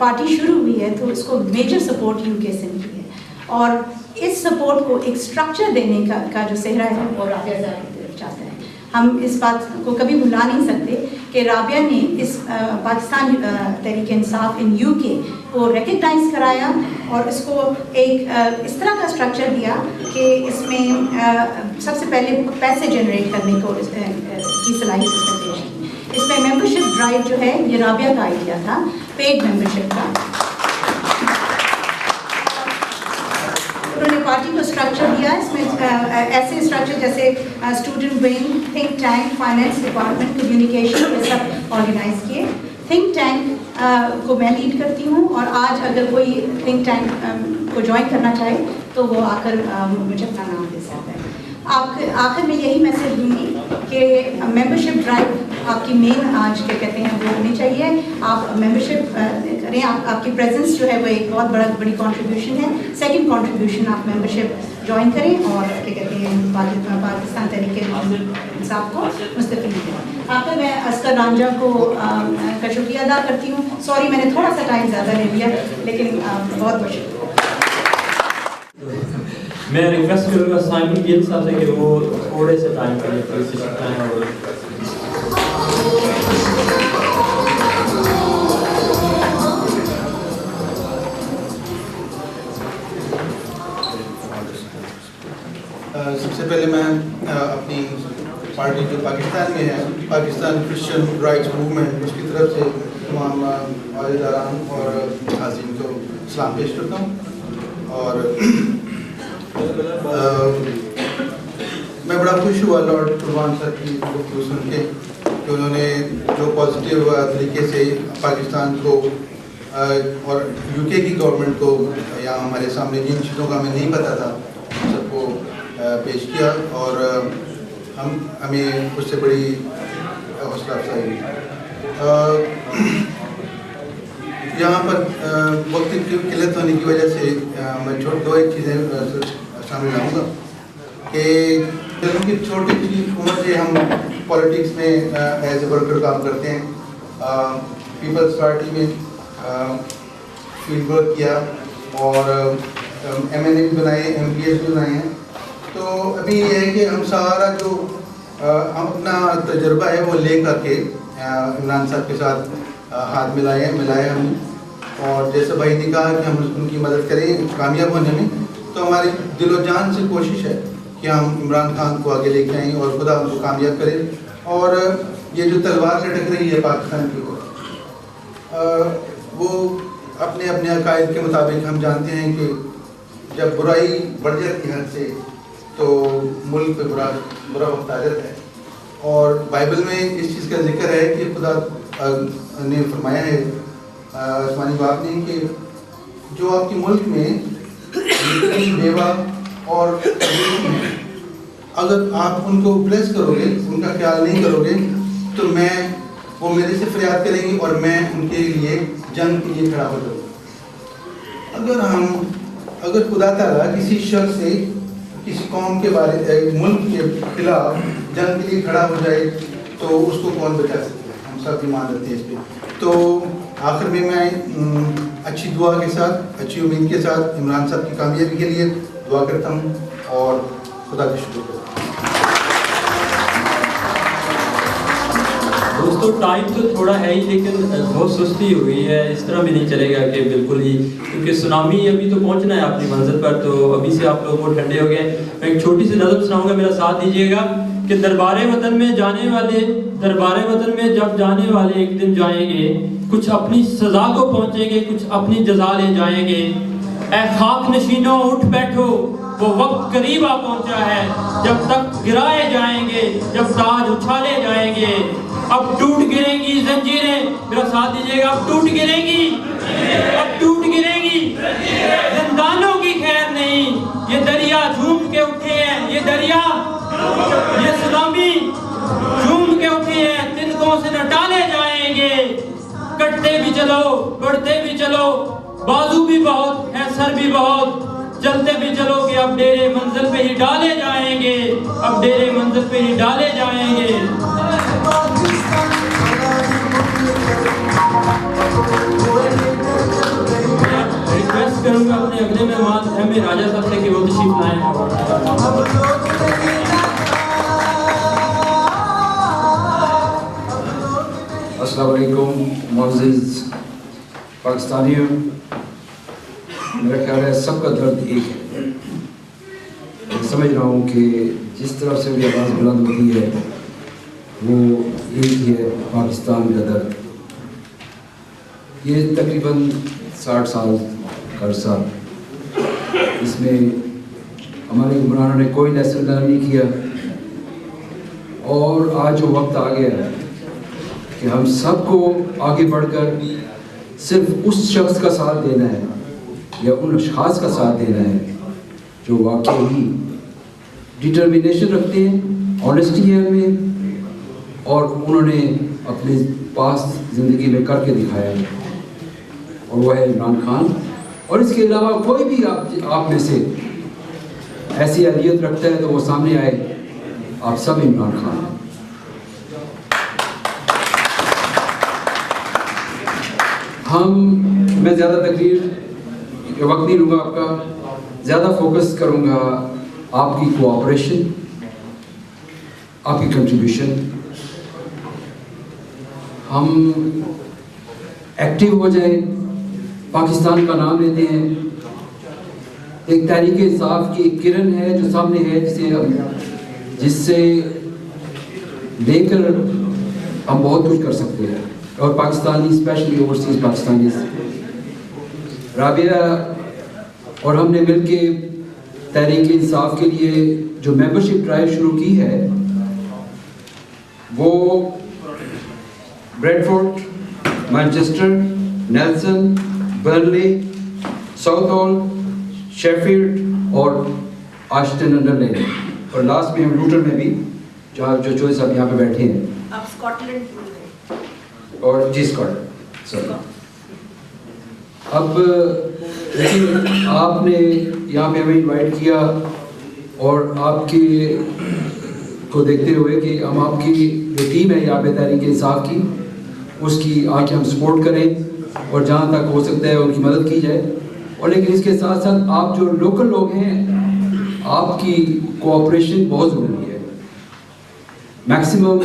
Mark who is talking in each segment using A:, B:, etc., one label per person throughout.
A: Party شروع ہوئی ہے تو اس کو میجر سپورٹ یو کے سے ملی ہے، اور اس سپورٹ کو ایک اسٹرکچر دینے کا جو صحرا ہے وہ رابعہ زاہد چاہتا ہے۔ ہم اس بات کو کبھی بھلا نہیں سکتے کہ رابعہ نے اس پاکستان تحریک انصاف ان یو کے کو ریکگنائز کرایا اور اس کو ایک اس طرح کا اسٹرکچر دیا کہ اس میں سب سے پہلے پیسے جنریٹ کرنے کو کی صلاحیت اس نے پیش کی۔ اس میں ممبرشپ ڈرائیو جو ہے یہ رابعہ کا آئیڈیا تھا، پیڈ ممبرشپ کا۔ انہوں نے پارٹی کو اسٹرکچر دیا، اس میں ایسے اسٹرکچر جیسے student wing, think tank, finance department, communication, یہ سب آرگنائز کیے۔ تھنک ٹینک کو میں لیڈ کرتی ہوں، اور آج اگر کوئی تھنک ٹینک کو جوائن کرنا چاہے تو وہ آ کر مجھے اپنا نام دے سکتا ہے۔ آخر میں یہی میسج دوں گی کہ ممبرشپ ڈرائیو آپ کی مین آج کیا کہتے ہیں وہ ہونی چاہیے۔ آپ ممبرشپ کریں، آپ کی پریزنس جو ہے وہ ایک بہت بڑی کنٹریبیوشن ہے۔ سیکنڈ کنٹریبیوشن آپ ممبرشپ جوائن کریں اور کیا کہتے ہیں پاکستان تحریک انصاف کو مستفید کریں۔ آخر میں اصغر رانجھا کا شکریہ ادا کرتی ہوں۔ سوری میں نے تھوڑا سا ٹائم زیادہ لے لیا، لیکن بہت بہت شکریہ۔
B: میں ریکویسٹ کروں گا سائمن گل صاحب سے کہ وہ تھوڑے سے ٹائم کے لیے کوشش کریں اور
C: سب سے پہلے میں اپنی پارٹی جو پاکستان میں ہے، پاکستان کرسچن رائٹس موومنٹ، اس کی طرف سے تمام عہدیداران اور حاضرین کو سلام پیش کرتا ہوں۔ اور میں بڑا خوش ہوا لارڈ قربان صاحب کی گفتگو سن کے کہ انہوں نے جو پازیٹیو طریقے سے پاکستان کو اور یو کے کی گورنمنٹ کو یا ہمارے سامنے جن چیزوں کا ہمیں نہیں پتہ تھا سب کو پیش کیا، اور ہمیں اس سے بڑی حوصلہ افزائی ہوئی۔ یہاں پر وقت کی قلت ہونے کی وجہ سے میں دو ایک چیزیں شامل لاؤں گا کہ کیونکہ چھوٹی سی عمر سے ہم پولیٹکس میں ایز اے ورکر کام کرتے ہیں، پیپلز پارٹی میں فیلڈ ورک کیا اور ایم این اے بھی بنائے، ایم پی ایس بھی بنائے ہیں۔ تو ابھی یہ ہے کہ ہم سارا جو ہم اپنا تجربہ ہے وہ لے کر کے عمران صاحب کے ساتھ ہاتھ ملائے ہم نے، اور جیسے بھائی نے کہا کہ ہم ان کی مدد کریں کامیاب ہونے میں، تو ہماری دل و جان سے کوشش ہے کہ ہم عمران خان کو آگے لے کے آئیں اور خدا ان کو کامیاب کرے۔ اور یہ جو تلوار لٹک رہی ہے پاکستان کی وہ اپنے اپنے عقائد کے مطابق ہم جانتے ہیں کہ جب برائی بڑھ جاتی ہے حد سے تو ملک پہ برا وقت آ جاتا ہے، اور بائبل میں اس چیز کا ذکر ہے کہ خدا نے فرمایا ہے آسمانی باپ نے کہ جو آپ کے ملک میں بیوہ اور اگر آپ ان کو بلیس کرو گے، ان کا خیال نہیں کرو گے، تو وہ میرے سے فریاد کریں گی اور میں ان کے لیے جنگ کے لیے کھڑا ہو جاؤں گا۔ اگر خدا تعالیٰ کسی شخص سے کسی قوم کے ملک کے خلاف جنگ کے لیے کھڑا ہو جائے تو اس کو کون بچا سکتا ہے؟ ہم سب ایمان رکھتے ہیں اس پہ۔ تو آخر میں اچھی دعا کے ساتھ، اچھی امید کے ساتھ عمران صاحب کی کامیابی کے لیے دعا کرتا ہوں اور خدا کا شکر کرتا ہوں۔
B: دوستو ٹائم تو تھوڑا ہے ہی، لیکن بہت سستی ہوئی ہے، اس طرح بھی نہیں چلے گا کہ بالکل ہی، کیونکہ سونامی ابھی تو پہنچنا ہے اپنی منزل پر، تو ابھی سے آپ لوگ بہت ٹھنڈے ہو گئے۔ میں ایک چھوٹی سی نظم سناؤں گا، میرا ساتھ دیجیے گا کہ دربار وطن میں جب جانے والے ایک دن جائیں گے، کچھ اپنی سزا کو پہنچیں گے، کچھ اپنی جزا لے جائیں گے۔ اے خاک نشینوں اٹھ بیٹھو، وہ وقت قریب آ پہنچا ہے، جب تک گرائے جائیں گے، جب تاج اچھالے جائیں گے۔ اب ٹوٹ گریں گی زنجیریں، میرا ساتھ دیجیے گا، اب ٹوٹ گریں گی، اب ٹوٹ گریں گی زندانوں کی خیر نہیں، یہ دریا جھوم کے اٹھے ہیں، یہ دریا، یہ سونامی جھوم کے اٹھے ہیں، تنکوں سے نہ ڈالے جائیں گے۔ کٹتے بھی چلو، بڑھتے بھی چلو، بازو بھی بہت ہے، سر بھی بہت، چلتے بھی چلو گے، اب ڈیرے منزل پہ ہی ڈالے جائیں گے، اب ڈیرے منزل پہ ہی ڈالے جائیں گے۔ کروں گا اپنے اگلے مہمان ایم اے راجہ صاحب سے کہ وہ تشریف لائیں.
D: السلام علیکم معزز پاکستانیوں. میرا خیال ہے سب کا درد ایک ہے. میں سمجھ رہا ہوں کہ جس طرف سے بھی آواز بلند ہوتی ہے وہ ایک ہی ہے، پاکستان کا درد. یہ تقریباً 60 سال کا عرصہ، اس میں ہمارے حکمرانوں نے کوئی لیسن لرن نہیں کیا، اور آج جو وقت آ گیا ہے کہ ہم سب کو آگے بڑھ کر صرف اس شخص کا ساتھ دینا ہے یا ان اشخاص کا ساتھ دینا ہے جو واقعی ڈٹرمینیشن رکھتے ہیں، آنیسٹی ہے ان میں، اور انہوں نے اپنے پاس زندگی میں کر کے دکھایا ہے، اور وہ ہے عمران خان. اور اس کے علاوہ کوئی بھی آپ میں سے ایسی اہلیت رکھتا ہے تو وہ سامنے آئے. آپ سب عمران خان ہیں. میں زیادہ تقریر کا وقت نہیں لوں گا آپ کا، زیادہ فوکس کروں گا آپ کی کوآپریشن، آپ کی کنٹریبیوشن. ہم ایکٹیو ہو جائیں، پاکستان کا نام لیتے ہیں. ایک تحریک انصاف کی ایک کرن ہے جو سامنے ہے، جس سے لے کر ہم بہت کچھ کر سکتے ہیں. اور پاکستانی اسپیشلی اوورسیز پاکستانیز، رابعہ اور ہم نے مل کے تحریک انصاف کے لیے جو ممبرشپ ڈرائیو شروع کی ہے وہ Bradford, Manchester, Nelson, Burnley, Southall, Sheffield اور آشٹن انڈر لین، اور لاسٹ میں ہم لوٹن میں بھی، جہاں جو چوائس آپ یہاں پہ بیٹھے ہیں.
A: آپ اسکاٹ لینڈ
D: اور جی اسکاٹ سر. اب لیکن آپ نے یہاں پہ ہمیں انوائٹ کیا، اور آپ کے کو دیکھتے ہوئے کہ ہم آپ کی جو ٹیم ہے یہاں پہ تحریک انصاف کی، اس کی آ کے ہم سپورٹ کریں اور جہاں تک ہو سکتا ہے ان کی مدد کی جائے. اور لیکن اس کے ساتھ ساتھ آپ جو لوکل لوگ ہیں، آپ کی کوآپریشن بہت ضروری ہے. میکسیمم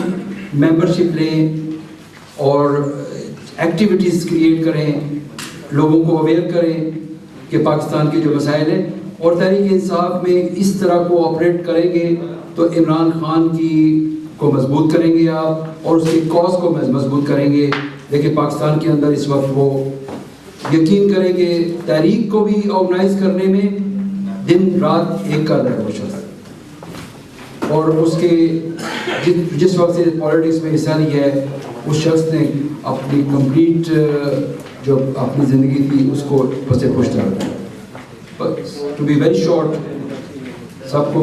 D: ممبرشپ لیں اور ایکٹیویٹیز کریٹ کریں، لوگوں کو اویئر کریں کہ پاکستان کے جو مسائل ہیں، اور تحریک انصاف میں اس طرح کو آپریٹ کریں گے تو عمران خان کو مضبوط کریں گے آپ، اور اس کے کاز کو مضبوط کریں گے. لیکن پاکستان کے اندر اس وقت وہ یقین کریں گے تحریک کو بھی آرگنائز کرنے میں دن رات ایک کر رہا ہے وہ شخص، اور اس کے جس وقت سے پالیٹکس میں حصہ لیا ہے اس شخص نے اپنی کمپلیٹ جو اپنی زندگی تھی اس کو پسے پوش کر دیا. بس ٹو بی ویری شارٹ، سب کو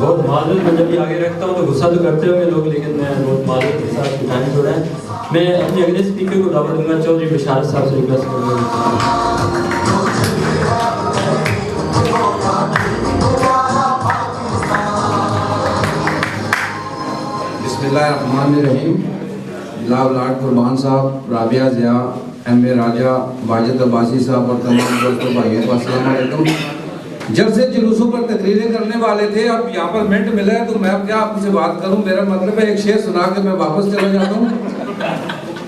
B: بہت معذرت، میں جب یہ آگے رکھتا ہوں تو غصہ تو کرتے ہوں گے لوگ، لیکن میں بہت معذرت کے ساتھ اٹھانے چھوڑا ہے. میں اپنے اگلے اسپیکر کو دعوت دوں گا، چودھری بشارت صاحب سے ریکویسٹ کروں گا.
D: بسم اللہ الرحمن الرحیم. جناب لاڈ قربان صاحب، رابعہ ضیاء، ایم اے راجہ، واجد عباسی صاحب اور تمام دوستوں بھائیوں کو السلام علیکم. جلسے جلوسوں پر تقریریں کرنے والے تھے، اب یہاں پر منٹ ملا ہے تو میں اب کیا آپ سے بات کروں. میرا مطلب ہے ایک شعر سنا کے میں واپس چلا جاتا ہوں.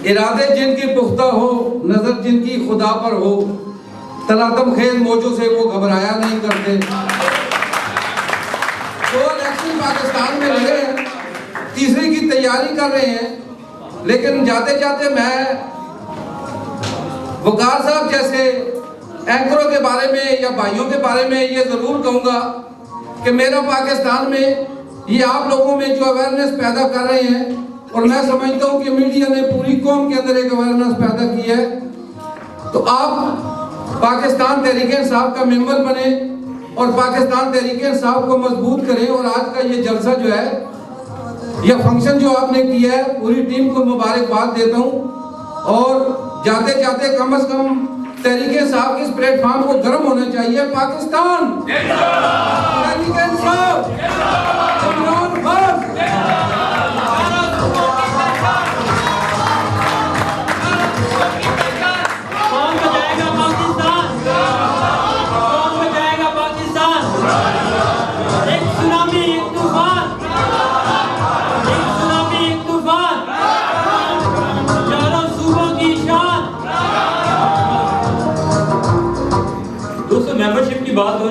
D: ارادے جن کی پختہ ہو، نظر جن کی خدا پر ہو، تلاطم خیز موجوں سے وہ گھبرایا نہیں کرتے. تو الیکشن پاکستان میں لگے ہیں، تیسری کی تیاری کر رہے ہیں، لیکن جاتے جاتے میں وقار صاحب جیسے اینکروں کے بارے میں یا بھائیوں کے بارے میں یہ ضرور کہوں گا کہ میرا پاکستان میں یہ آپ لوگوں میں جو اویئرنیس پیدا کر رہے ہیں، اور میں سمجھتا ہوں کہ میڈیا نے پوری قوم کے اندر ایک اویئرنیس پیدا کی ہے، تو آپ پاکستان تحریک انصاف کا ممبر بنے اور پاکستان تحریک انصاف کو مضبوط کریں. اور آج کا یہ جلسہ جو ہے، یہ فنکشن جو آپ نے کیا ہے، پوری ٹیم کو مبارکباد دیتا ہوں. اور جاتے جاتے کم از کم تحریک انصاف کے اس پلیٹ فارم کو گرم ہونا چاہیے. پاکستان تحریک انصاف، عمران خان.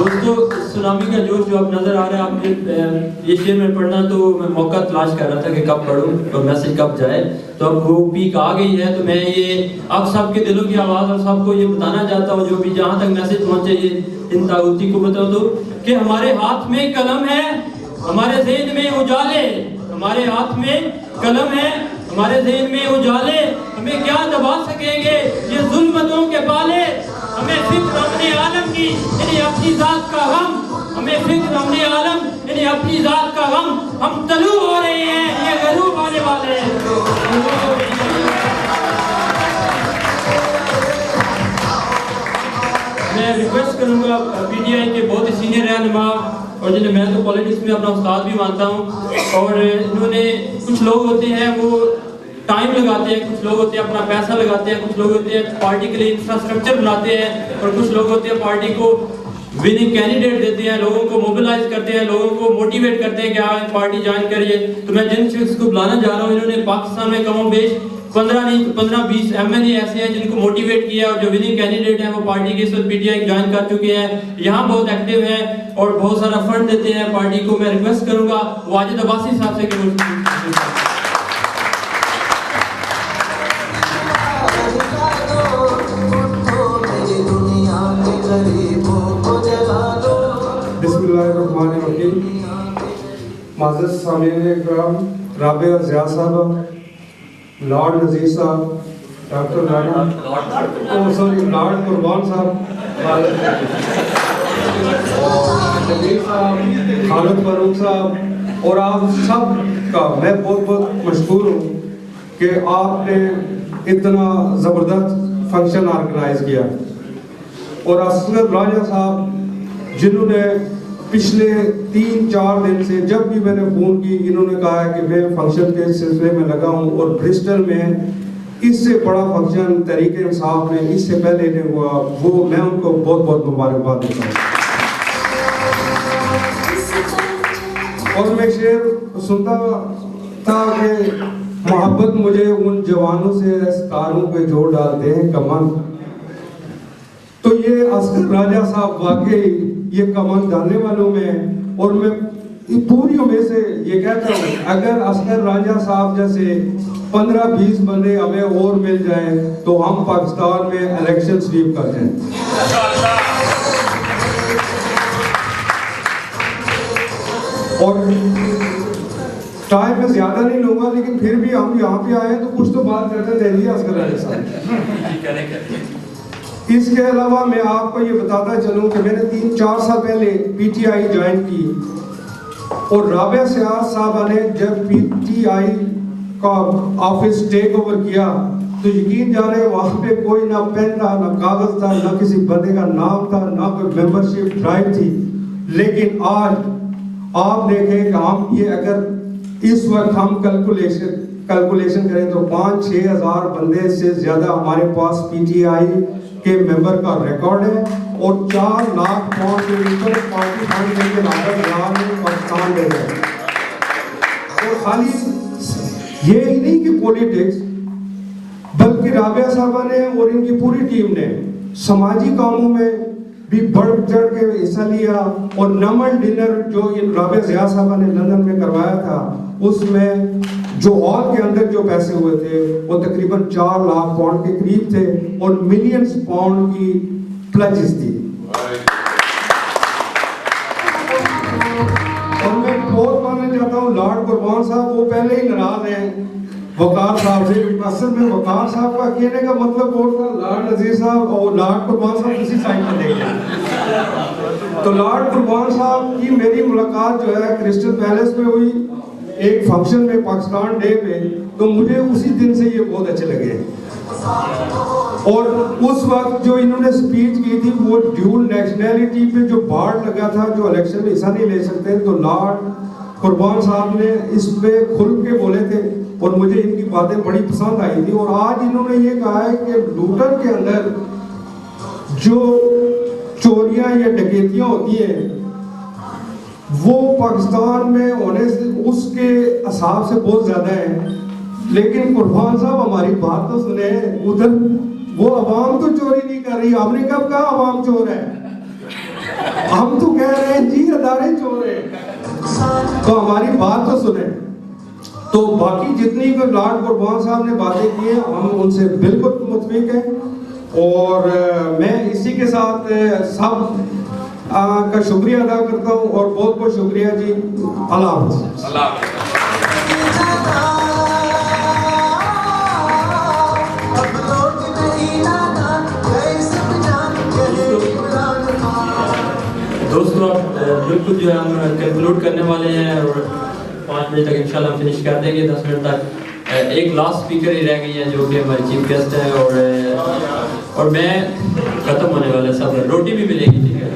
B: دوستو سونامی کا جوش جو اب نظر آ رہا ہے، آپ نے یہ شعر میں پڑھنا تو میں موقع تلاش کر رہا تھا کہ کب پڑھوں اور میسج کب جائے، تو اب وہ پیک آ گئی ہے، تو میں یہ آپ سب کے دلوں کی آواز اور سب کو یہ بتانا چاہتا ہوں جو بھی جہاں تک میسج پہنچے یہ ان طاغوتی کو بتا دو کہ ہمارے ہاتھ میں قلم ہے، ہمارے ذہن میں اجالے، ہمارے ہاتھ میں قلم ہے، ہمارے ذہن میں اجالے، ہمیں کیا دبا سکیں گے یہ ظلمتوں کے پالے، ہمیں فکر اپنے عالم کی یعنی اپنی ذات کا غم، ہمیں فکر اپنے عالم یعنی اپنی ذات کا غم، ہم طلوع ہو رہے ہیں یہ غروب آنے والے ہیں۔ میں ریکویسٹ کروں گا پی ٹی آئی کے بہت ہی سینئر رہنما اور جنہیں میں تو پولیٹکس میں اپنا استاد بھی مانتا ہوں، اور انہوں نے کچھ لوگ ہوتے ہیں وہ ٹائم لگاتے ہیں، کچھ لوگ ہوتے ہیں اپنا پیسہ لگاتے ہیں، کچھ لوگ ہوتے ہیں پارٹی کے لیے انفراسٹرکچر بناتے ہیں، اور کچھ لوگ ہوتے ہیں پارٹی کو وننگ کینڈیڈیٹ دیتے ہیں، لوگوں کو موبلائز کرتے ہیں، لوگوں کو موٹیویٹ کرتے ہیں کہ آپ پارٹی جوائن کریے۔ تو میں جن شخص کو بلانا چاہ رہا ہوں، انہوں نے پاکستان میں کم و بیش 15-20 ایم ایل اے ایسے ہیں جن کو موٹیویٹ کیا، اور جو وننگ کینڈیڈیٹ ہیں وہ پارٹی کے اس وقت پی ٹی آئی جوائن کر چکے ہیں، یہاں بہت ایکٹیو ہیں اور بہت سارا فنڈ دیتے ہیں پارٹی کو۔ میں ریکویسٹ کروں گا واجد عباسی صاحب سے کہ
E: بسم اللہ الرحمن الرحیم۔ معزز سامعین اکرام، رابعہ ضیاء صاحبہ، لارڈ نذیر صاحب، ڈاکٹر لارڈ قربان صاحب، نذیر صاحب، خالد فاروق صاحب، اور آپ سب کا میں بہت بہت مشکور ہوں کہ آپ نے اتنا زبردست فنکشن آرگنائز کیا، اور اصغر راجہ صاحب جنہوں نے پچھلے 3-4 دن سے جب بھی میں نے فون کی انہوں نے کہا ہے کہ میں فنکشن کے سلسلے میں لگا ہوں، اور برسٹل میں اس سے بڑا فنکشن تحریک انصاف میں اس سے پہلے نہیں ہوا، وہ میں ان کو بہت بہت مبارکباد دیتا ہوں۔ اور میں شعر سنتا تھا کہ محبت مجھے ان جوانوں سے ستاروں پہ جوڑ ڈالتے ہیں کمن، تو یہ اصغر راجہ صاحب واقعی یہ کمن ڈالنے والوں میں، اور میں پوری امید سے یہ کہتا ہوں اگر اصغر راجہ صاحب جیسے 15-20 بندے ہمیں اور مل جائیں تو ہم پاکستان میں الیکشن سویپ کر جائیں۔ اور ٹائم میں زیادہ نہیں لوں گا، لیکن پھر بھی ہم یہاں پہ آئے تو کچھ تو بات کرتے رہیے اصغر راجہ صاحب۔ اس کے علاوہ میں آپ کو یہ بتاتا چلوں کہ میں نے 3-4 سال پہلے پی ٹی آئی جوائن کی، اور رابعہ ضیاء صاحبہ نے جب پی ٹی آئی کا آفس ٹیک اوور کیا تو یقین جانے وہاں پہ کوئی نہ پین تھا، نہ کاغذ تھا، نہ کسی بندے کا نام تھا، نہ کوئی ممبرشپ ڈرائیو تھی، لیکن آج آپ دیکھیں کہ ہم یہ اگر اس وقت ہم کیلکولیشن کریں تو 5-6 ہزار بندے سے زیادہ ہمارے پاس پی ٹی آئی کے ممبر کا ریکارڈ ہے، اور 4 لاکھ پاؤنڈ کے اوپر پارٹی فنڈ دے کے لاگت میں پاکستان دے رہے ہیں۔ اور خالی یہ ہی نہیں کہ پولیٹکس، بلکہ رابعہ صاحبہ نے اور ان کی پوری ٹیم نے سماجی کاموں میں بھی بڑھ چڑھ کے حصہ لیا، اور نمل ڈنر جو ان رابعہ ضیاء صاحبہ نے لندن میں کروایا تھا اس میں جو ہال کے اندر جو پیسے ہوئے تھے وہ تقریباً 4 لاکھ پاؤنڈ کے قریب تھے، اور ملینز پاؤنڈ کی پلچز تھی۔ اور میں بہت ماننا چاہتا ہوں لارڈ قربان صاحب وہ پہلے ہی ناراض ہیں وقار صاحب سے، اصل میں وقار صاحب کا کہنے کا مطلب وہ تھا لارڈ نذیر صاحب اور لارڈ قربان صاحب اسی سائن پر لے گئے۔ تو لارڈ قربان صاحب کی میری ملاقات جو ہے کرسٹل پیلس میں ہوئی ایک فنکشن میں پاکستان ڈے میں، تو مجھے اسی دن سے یہ بہت اچھے لگے، اور اس وقت جو انہوں نے سپیچ کی تھی وہ ڈیول نیشنلٹی پہ جو بارڈ لگا تھا جو الیکشن میں حصہ نہیں لے سکتے، تو لارڈ قربان صاحب نے اس پہ کھل کے بولے تھے، اور مجھے ان کی باتیں بڑی پسند آئی تھی۔ اور آج انہوں نے یہ کہا ہے کہ لوٹر کے اندر جو چوریاں یا ڈکیتیاں ہوتی ہیں وہ پاکستان میں ہونے سے اس کے حساب سے بہت زیادہ ہیں، لیکن قربان صاحب ہماری بات تو سنیں، ادھر وہ عوام تو چوری نہیں کر رہی، ہم نے کب کہا عوام چور ہے؟ ہم تو کہہ رہے ہیں جی ادارے چور ہیں، تو ہماری بات تو سنیں. تو باقی جتنی بھی لارڈ قربان صاحب نے باتیں کی ہیں ہم ان سے بالکل متفق ہیں، اور میں اسی کے ساتھ سب کا شکریہ ادا کرتا ہوں، اور بہت بہت شکریہ جی. اللہ حافظ.
B: دوستو اب بالکل جو ہے ہم کنکلوڈ کرنے والے ہیں، اور 5 بجے تک انشاءاللہ ہم فنش کر دیں گے. 10 منٹ تک ایک لاسٹ اسپیکر ہی رہ گئی ہے جو کہ ہمارے چیف گیسٹ ہیں، اور میں ختم ہونے والے سب روٹی بھی ملے گی. ٹھیک ہے،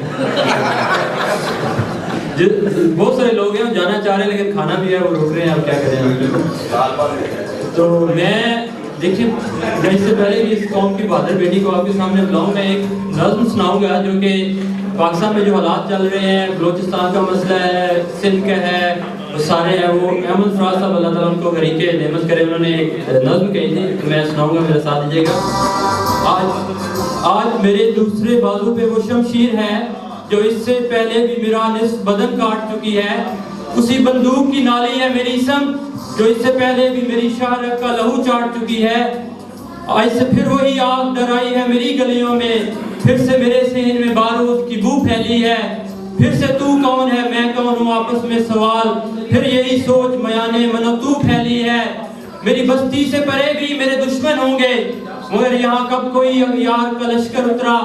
B: بہت سارے لوگ ہیں جانا چاہ رہے ہیں لیکن کھانا بھی ہے، وہ رک رہے ہیں، اب کیا کریں. تو میں دیکھیں، میں اس سے پہلے اس قوم کی بہادر بیٹی کو آپ کے سامنے بلاؤں. میں ایک نظم سناؤں گا جو کہ پاکستان میں جو حالات چل رہے ہیں، بلوچستان کا مسئلہ ہے، سندھ کا ہے، وہ سارے ہیں. وہ احمد فراز صاحب اللہ تعالیٰ ان کو غریق نعمت کرے، انہوں نے ایک نظم کہی تھی، تو میں سناؤں گا، میرا ساتھ دیجیے گا. آج میرے دوسرے بازو پہ وہ شمشیر ہے جو اس سے پہلے بھی میرا نصف بدن کاٹ چکی ہے. اسی بندوق کی نالی ہے میری اسم جو اس سے پہلے بھی میری شہرت کا لہو چاٹ چکی ہے. آج سے پھر وہی آگ ڈرائی ہے میری گلیوں میں، پھر سے میرے صحن میں بارود کی بو پھیلی ہے. پھر سے تو کون ہے میں کون ہوں آپس میں سوال، پھر یہی سوچ میانے من تو پھیلی ہے. میری بستی سے پرے بھی میرے دشمن ہوں گے، مگر یہاں کب کوئی اغیار کا لشکر اترا.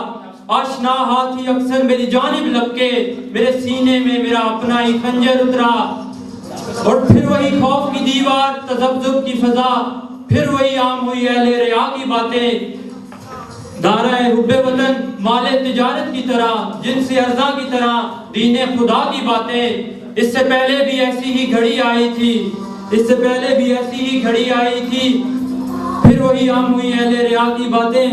B: آشنا ہاتھی اکثر میری جانب لپکے، میرے سینے میں میرا اپنا ہی خنجر اترا. اور پھر وہی خوف کی دیوار، تذبذب کی فضا، پھر وہی عام ہوئی اہل ریا کی باتیں. دارہ حب وطن مال تجارت کی طرح، جن سے ارزاں کی طرح دین خدا کی باتیں. اس سے پہلے بھی ایسی ہی گھڑی آئی تھی، اس سے پہلے بھی ایسی ہی گھڑی آئی تھی، پھر وہی عام ہوئی اہل ریا کی باتیں.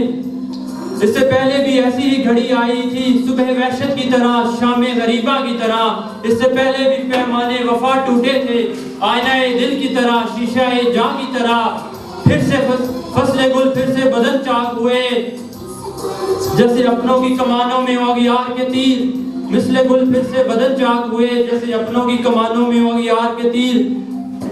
B: اس سے پہلے بھی ایسی ہی گھڑی آئی تھی، صبح وحشت کی طرح، شام غریبہ کی طرح. اس سے پہلے بھی پیمانے وفا ٹوٹے تھے، آئینہ دل کی طرح، شیشہ جاں کی طرح. پھر سے فصل گل، پھر سے بدن چاک ہوئے، جیسے اپنوں کی کمانوں میں اغیار کے تیر. مثل گل پھر سے بدن چاک ہوئے، جیسے اپنوں کی کمانوں میں اغیار کے تیر.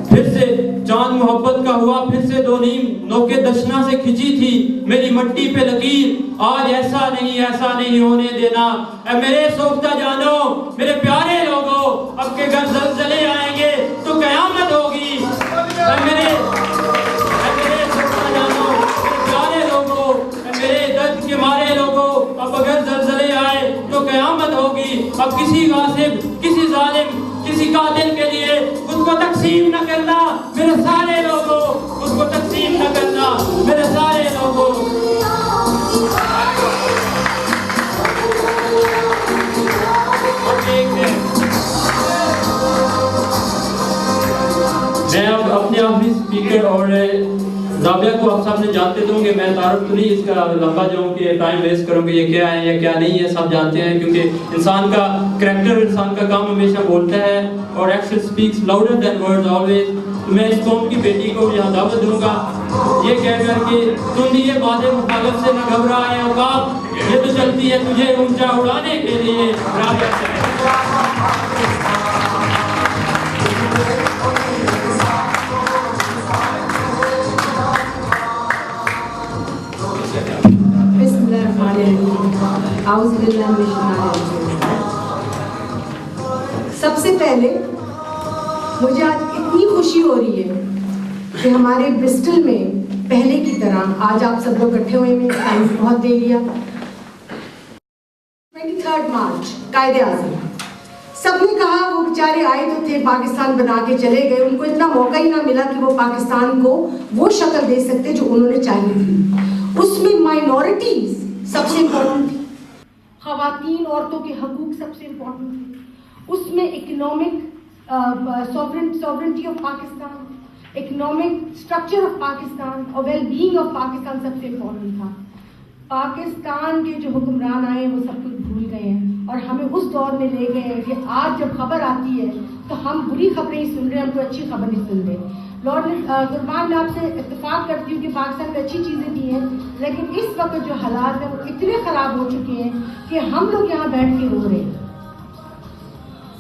B: پھر سے چاند محبت کا ہوا، پھر سے دو نیم نوکے دشنا سے کھچی تھی میری مٹی پہ لکیر. آج ایسا نہیں ہونے دینا. اے میرے سوختہ جانو، میرے پیارے لوگوں، اب کے گھر زلزلے آئیں گے تو قیامت ہوگی. اے میرے سوختہ جانو، میرے پیارے لوگوں، اے میرے درد کے مارے لوگوں، اب اگر زلزلے آئے تو قیامت ہوگی. اب کسی غاصب، کسی ظالم، کسی قاتل کے لیے خود کو تقسیم نہ کرنا میرے سارے لوگوں، خود کو تقسیم نہ کرنا میرے سارے لوگوں. میں اب اپنے آخری اسپیکر اور رابعہ کو آپ سب نے جانتے دوں گے. میں تعارف تو نہیں اس کا لمبا جاؤں کہ ٹائم ویسٹ کروں کہ یہ کیا ہے یا کیا نہیں ہے، سب جانتے ہیں کیونکہ انسان کا کریکٹر، انسان کا کام ہمیشہ بولتا ہے، اور action speaks louder than words always. میں اس قوم کی بیٹی کو یہاں دعوت دوں گا یہ کہہ کر کہ تم یہ باتیں مخالف سے نہ گھبرائے اوقات، یہ تو چلتی ہے تجھے اونچا اڑانے کے لیے. رابعہ
A: سب سے پہلے مجھے آج اتنی خوشی ہو رہی ہے کہ ہمارے برسٹل میں پہلے کی طرح آج آپ سب لوگ اکٹھے ہوئے، میں ٹائم بہت دے لیا. 23 مارچ قائد اعظم، سب نے کہا وہ بیچارے آئے تو تھے، پاکستان بنا کے چلے گئے، ان کو اتنا موقع ہی نہ ملا کہ وہ پاکستان کو وہ شکل دے سکتے جو انہوں نے چاہی تھی. اس میں مائنورٹیز سب سے امپورٹنٹ تھی، خواتین عورتوں کے حقوق سب سے امپورٹنٹ تھے. اس میں economic sovereignty of Pakistan, economic structure of Pakistan اور ویل بینگ آف پاکستان سب سے امپورٹنٹ تھا. پاکستان کے جو حکمران آئے وہ سب کچھ بھول گئے ہیں اور ہمیں اس دور میں لے گئے ہیں کہ آج جب خبر آتی ہے تو ہم بری خبریں ہی سن رہے ہیں، ہم کوئی اچھی خبر نہیں سن رہے. لارڈ قربان، میں آپ سے اتفاق کرتی ہوں کہ پاکستان میں اچھی چیزیں دی ہیں، لیکن اس وقت جو حالات ہیں وہ اتنے خراب ہو چکے ہیں کہ ہم لوگ یہاں بیٹھ کے رو رہے ہیں.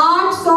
A: 800